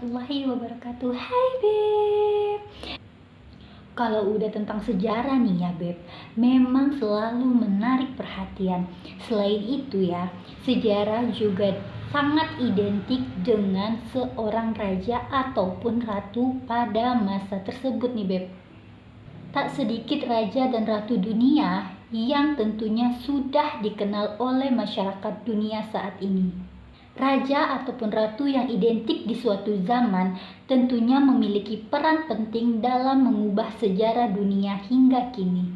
warahmatullahi wabarakatuh. Hai Beb. Kalau udah tentang sejarah nih ya Beb, memang selalu menarik perhatian. Selain itu ya, sejarah juga sangat identik dengan seorang raja ataupun ratu pada masa tersebut nih Beb. Tak sedikit raja dan ratu dunia yang tentunya sudah dikenal oleh masyarakat dunia saat ini. Raja ataupun ratu yang identik di suatu zaman tentunya memiliki peran penting dalam mengubah sejarah dunia hingga kini.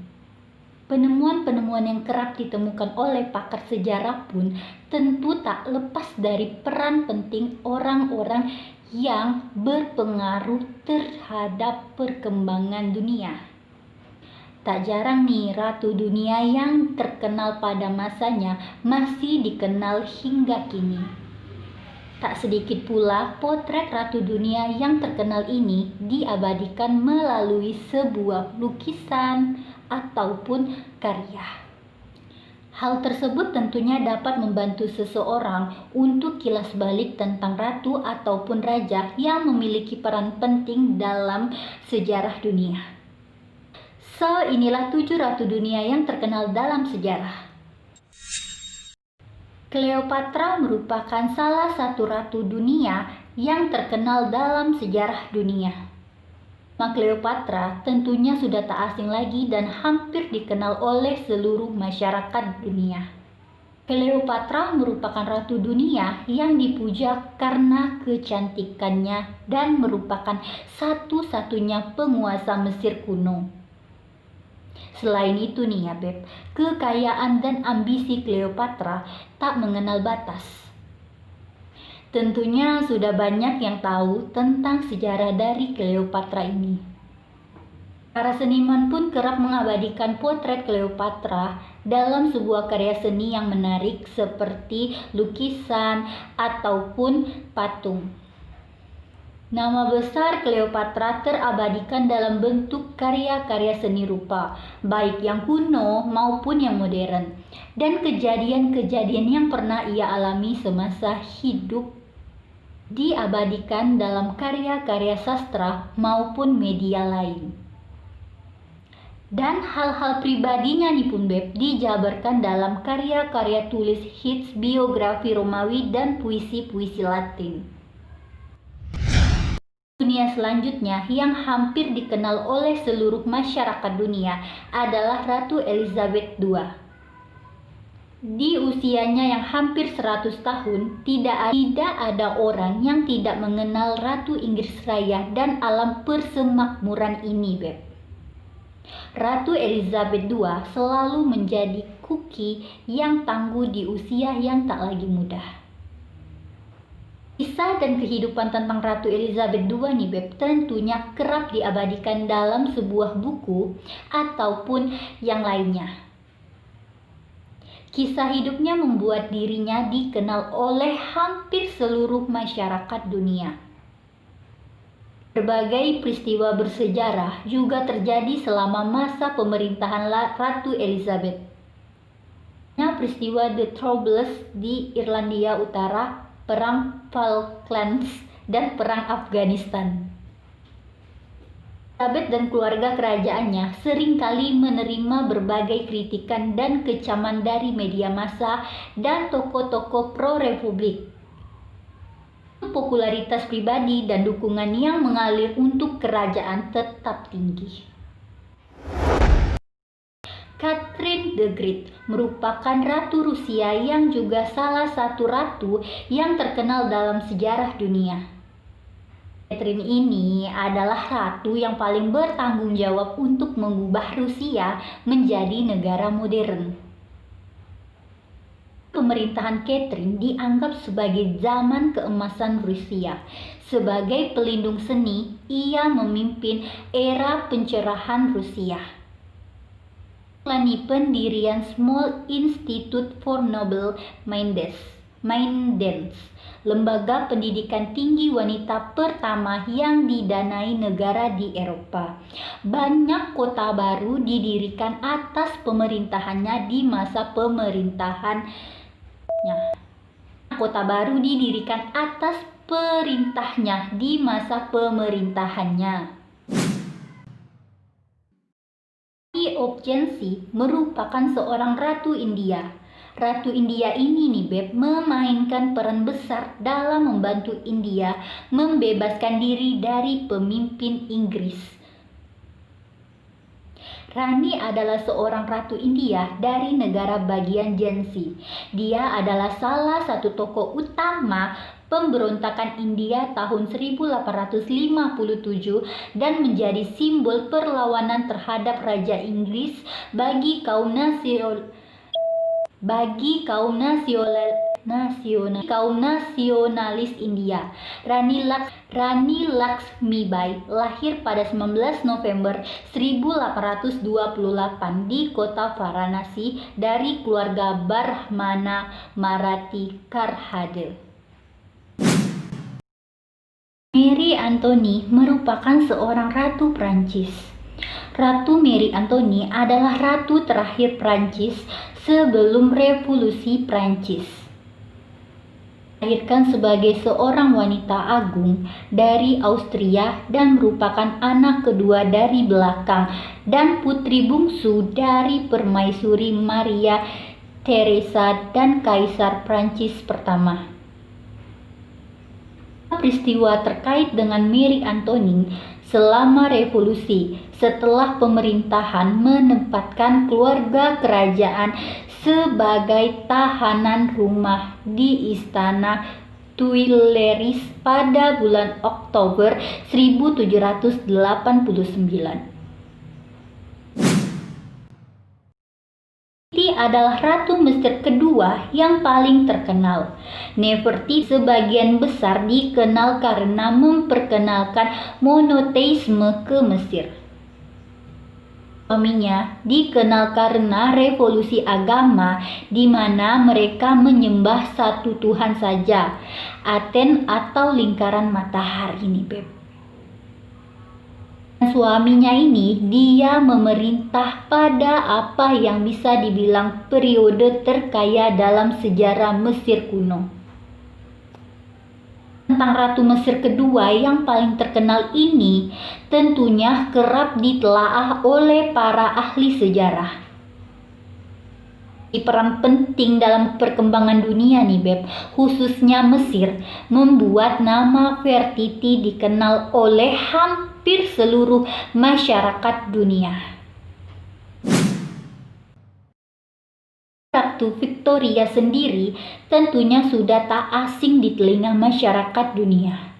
Penemuan-penemuan yang kerap ditemukan oleh pakar sejarah pun tentu tak lepas dari peran penting orang-orang yang berpengaruh terhadap perkembangan dunia. Tak jarang nih ratu dunia yang terkenal pada masanya masih dikenal hingga kini. Tak sedikit pula potret ratu dunia yang terkenal ini diabadikan melalui sebuah lukisan ataupun karya. Hal tersebut tentunya dapat membantu seseorang untuk kilas balik tentang ratu ataupun raja yang memiliki peran penting dalam sejarah dunia. So, inilah 7 ratu dunia yang terkenal dalam sejarah. Cleopatra merupakan salah satu ratu dunia yang terkenal dalam sejarah dunia. Nama Cleopatra tentunya sudah tak asing lagi dan hampir dikenal oleh seluruh masyarakat dunia. Cleopatra merupakan ratu dunia yang dipuja karena kecantikannya dan merupakan satu-satunya penguasa Mesir kuno. Selain itu nih ya Beb, kekayaan dan ambisi Cleopatra tak mengenal batas. Tentunya sudah banyak yang tahu tentang sejarah dari Cleopatra ini. Para seniman pun kerap mengabadikan potret Cleopatra dalam sebuah karya seni yang menarik seperti lukisan ataupun patung. Nama besar Cleopatra terabadikan dalam bentuk karya-karya seni rupa, baik yang kuno maupun yang modern, dan kejadian-kejadian yang pernah ia alami semasa hidup diabadikan dalam karya-karya sastra maupun media lain. Dan hal-hal pribadinya nih pun Beb dijabarkan dalam karya-karya tulis hits, biografi Romawi, dan puisi-puisi Latin. Dunia selanjutnya yang hampir dikenal oleh seluruh masyarakat dunia adalah Ratu Elizabeth II. Di usianya yang hampir 100 tahun, tidak ada orang yang tidak mengenal Ratu Inggris Raya dan alam persemakmuran ini, Beb. Ratu Elizabeth II selalu menjadi kuki yang tangguh di usia yang tak lagi muda. Kisah dan kehidupan tentang Ratu Elizabeth II nih Beb tentunya kerap diabadikan dalam sebuah buku ataupun yang lainnya. Kisah hidupnya membuat dirinya dikenal oleh hampir seluruh masyarakat dunia. Berbagai peristiwa bersejarah juga terjadi selama masa pemerintahan Ratu Elizabeth. Peristiwa The Troubles di Irlandia Utara, Perang Falklands, dan Perang Afghanistan. Elizabeth dan keluarga kerajaannya seringkali menerima berbagai kritikan dan kecaman dari media massa dan tokoh-tokoh pro-republik. Popularitas pribadi dan dukungan yang mengalir untuk kerajaan tetap tinggi. Catherine the Great merupakan ratu Rusia yang juga salah satu ratu yang terkenal dalam sejarah dunia. Catherine ini adalah ratu yang paling bertanggung jawab untuk mengubah Rusia menjadi negara modern. Pemerintahan Catherine dianggap sebagai zaman keemasan Rusia. Sebagai pelindung seni, ia memimpin era pencerahan Rusia. Pendirian Small Institute for Noble Maidens, lembaga pendidikan tinggi wanita pertama yang didanai negara di Eropa. Banyak kota baru didirikan atas pemerintahannya di masa pemerintahannya. Kota baru didirikan atas perintahnya di masa pemerintahannya. Rani Opjensi merupakan seorang Ratu India. Ratu India ini nih Beb, memainkan peran besar dalam membantu India membebaskan diri dari pemimpin Inggris. Rani adalah seorang ratu India dari negara bagian Jhansi. Dia adalah salah satu tokoh utama pemberontakan India tahun 1857 dan menjadi simbol perlawanan terhadap Raja Inggris bagi kaum nasionalis India. Rani Laxmibai lahir pada 19 November 1828 di kota Varanasi dari keluarga Brahmana Marathi Karhade. Marie Antoinette merupakan seorang ratu Prancis. Ratu Marie Antoinette adalah ratu terakhir Prancis sebelum Revolusi Prancis. Dilahirkan sebagai seorang wanita agung dari Austria dan merupakan anak kedua dari belakang dan putri bungsu dari Permaisuri Maria Theresa dan Kaisar Prancis pertama. Peristiwa terkait dengan Marie Antoinette selama revolusi setelah pemerintahan menempatkan keluarga kerajaan sebagai tahanan rumah di Istana Tuileries pada bulan Oktober 1789. Nefertiti adalah ratu Mesir kedua yang paling terkenal. Nefertiti sebagian besar dikenal karena memperkenalkan monoteisme ke Mesir. Suaminya dikenal karena revolusi agama di mana mereka menyembah satu Tuhan saja, Aten atau lingkaran matahari nih Beb. Suaminya ini dia memerintah pada apa yang bisa dibilang periode terkaya dalam sejarah Mesir kuno. Tentang Ratu Mesir kedua yang paling terkenal ini tentunya kerap ditelaah oleh para ahli sejarah. Peran penting dalam perkembangan dunia nih Beb, khususnya Mesir, membuat nama Nefertiti dikenal oleh hampir seluruh masyarakat dunia. Ratu Victoria sendiri tentunya sudah tak asing di telinga masyarakat dunia.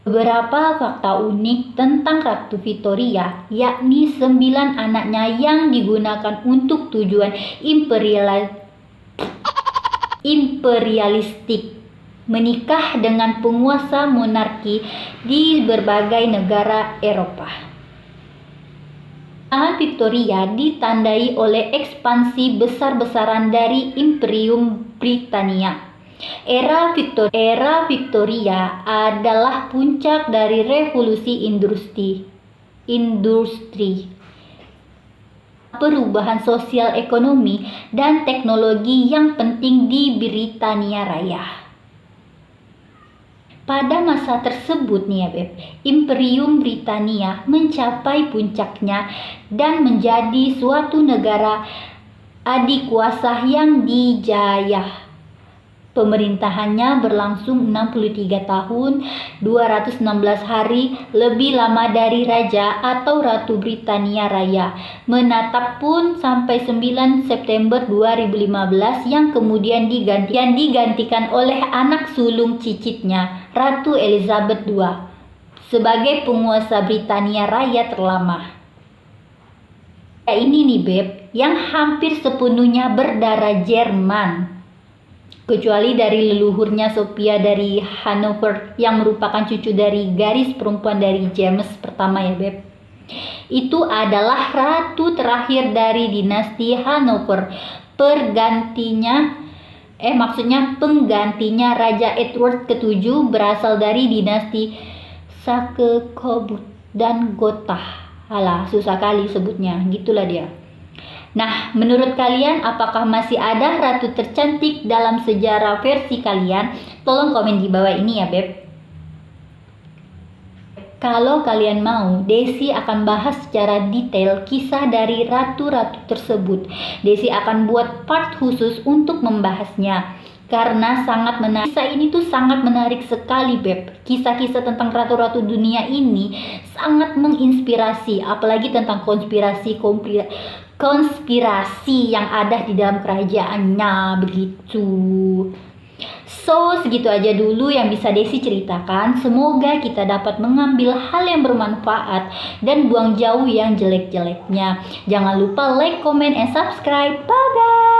Beberapa fakta unik tentang Ratu Victoria, yakni 9 anaknya yang digunakan untuk tujuan imperialistik, menikah dengan penguasa monarki di berbagai negara Eropa. Pemerintahan Victoria ditandai oleh ekspansi besar-besaran dari Imperium Britania. Era Victoria adalah puncak dari revolusi industri, perubahan sosial ekonomi dan teknologi yang penting di Britania Raya. Pada masa tersebut nih ya Beb, Imperium Britania mencapai puncaknya dan menjadi suatu negara adikuasa yang dijajah. Pemerintahannya berlangsung 63 tahun, 216 hari, lebih lama dari Raja atau Ratu Britania Raya. Menatap pun sampai 9 September 2015 yang kemudian digantikan oleh anak sulung cicitnya, Ratu Elizabeth II, sebagai penguasa Britania Raya terlama. Ini nih Beb, yang hampir sepenuhnya berdarah Jerman. Kecuali dari leluhurnya Sophia dari Hanover yang merupakan cucu dari garis perempuan dari James pertama ya Beb. Itu adalah ratu terakhir dari dinasti Hanover. Penggantinya Raja Edward ke-7 berasal dari dinasti Saxe-Coburg dan Gotha. Alah, susah kali sebutnya, gitulah dia. Nah, menurut kalian apakah masih ada ratu tercantik dalam sejarah versi kalian? Tolong komen di bawah ini ya, Beb. Kalau kalian mau, Desi akan bahas secara detail kisah dari ratu-ratu tersebut. Desi akan buat part khusus untuk membahasnya. Karena sangat menarik. Kisah ini tuh sangat menarik sekali, Beb. Kisah-kisah tentang ratu-ratu dunia ini sangat menginspirasi. Apalagi tentang konspirasi yang ada di dalam kerajaannya, begitu. So, segitu aja dulu yang bisa Desi ceritakan. Semoga kita dapat mengambil hal yang bermanfaat dan buang jauh yang jelek-jeleknya. Jangan lupa like, comment, and subscribe. Bye-bye!